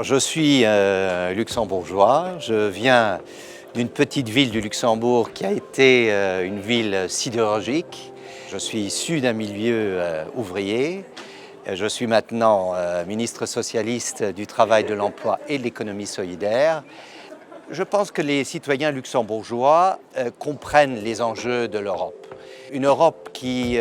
Je suis luxembourgeois, je viens d'une petite ville du Luxembourg qui a été une ville sidérurgique. Je suis issu d'un milieu ouvrier. Je suis maintenant ministre socialiste du Travail, de l'Emploi et de l'Économie solidaire. Je pense que les citoyens luxembourgeois comprennent les enjeux de l'Europe. Une Europe qui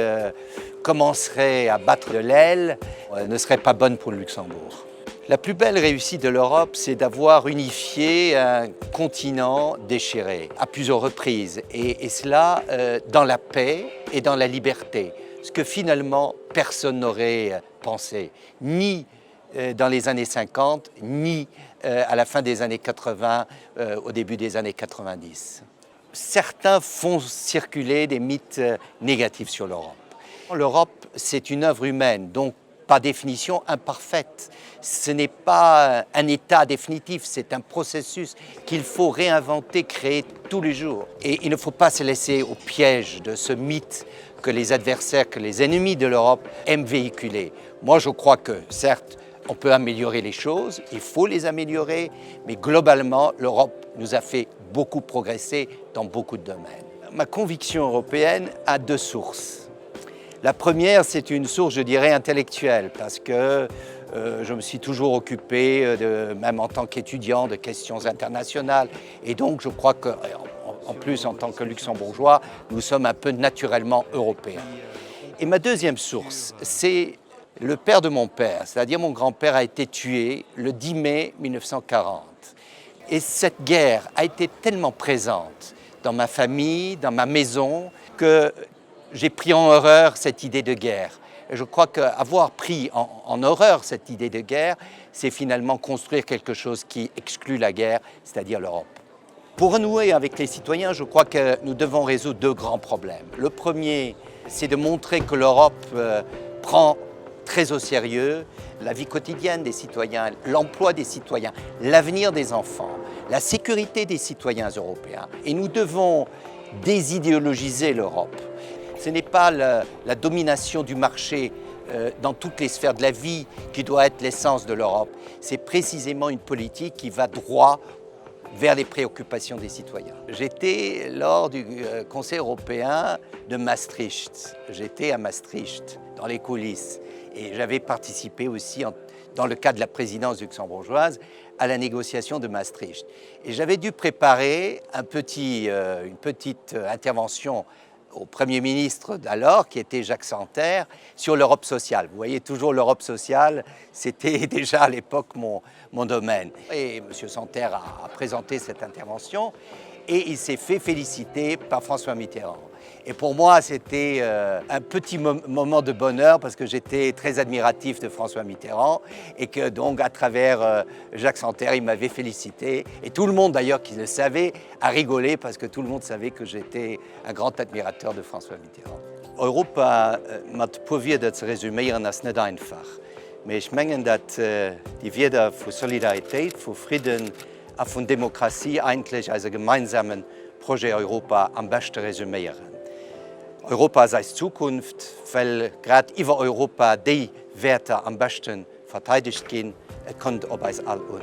commencerait à battre de l'aile ne serait pas bonne pour le Luxembourg. La plus belle réussite de l'Europe, c'est d'avoir unifié un continent déchiré à plusieurs reprises, et cela dans la paix et dans la liberté, ce que finalement personne n'aurait pensé, ni dans les années 50, ni à la fin des années 80, au début des années 90. Certains font circuler des mythes négatifs sur l'Europe. L'Europe, c'est une œuvre humaine, donc par définition imparfaite. Ce n'est pas un état définitif, c'est un processus qu'il faut réinventer, créer tous les jours. Et il ne faut pas se laisser au piège de ce mythe que les adversaires, que les ennemis de l'Europe aiment véhiculer. Moi, je crois que, certes, on peut améliorer les choses, il faut les améliorer, mais globalement, l'Europe nous a fait beaucoup progresser dans beaucoup de domaines. Ma conviction européenne a deux sources. La première, c'est une source, je dirais, intellectuelle, parce que je me suis toujours occupé, même en tant qu'étudiant, de questions internationales. Et donc, je crois qu'en plus, en tant que luxembourgeois, nous sommes un peu naturellement européens. Et ma deuxième source, c'est le père de mon père, c'est-à-dire mon grand-père a été tué le 10 mai 1940. Et cette guerre a été tellement présente dans ma famille, dans ma maison, que j'ai pris en horreur cette idée de guerre. Et je crois qu'avoir pris en horreur cette idée de guerre, c'est finalement construire quelque chose qui exclut la guerre, c'est-à-dire l'Europe. Pour renouer avec les citoyens, je crois que nous devons résoudre deux grands problèmes. Le premier, c'est de montrer que l'Europe prend très au sérieux la vie quotidienne des citoyens, l'emploi des citoyens, l'avenir des enfants, la sécurité des citoyens européens. Et nous devons désidéologiser l'Europe. Ce n'est pas la domination du marché dans toutes les sphères de la vie qui doit être l'essence de l'Europe. C'est précisément une politique qui va droit vers les préoccupations des citoyens. J'étais lors du Conseil européen de Maastricht. J'étais à Maastricht, dans les coulisses. Et j'avais participé aussi, dans le cadre de la présidence luxembourgeoise, à la négociation de Maastricht. Et j'avais dû préparer une petite intervention au Premier ministre d'alors, qui était Jacques Santer, sur l'Europe sociale. Vous voyez, toujours l'Europe sociale, c'était déjà à l'époque mon domaine. Et M. Santer a présenté cette intervention et il s'est fait féliciter par François Mitterrand. Et pour moi, c'était un petit moment de bonheur parce que j'étais très admiratif de François Mitterrand et que donc à travers Jacques Santer, il m'avait félicité. Et tout le monde d'ailleurs qui le savait a rigolé parce que tout le monde savait que j'étais un grand admirateur de François Mitterrand. Europa mat probiert zu resümieren ist nicht einfach. Aber ich meine, dass die Werte von Solidarität, von Frieden und von Demokratie eigentlich als gemeinsamen Projekt Europa am besten resümieren. Europa sei Zukunft, weil gerade über Europa die Werte am besten verteidigt gehen, kommt ob es all an.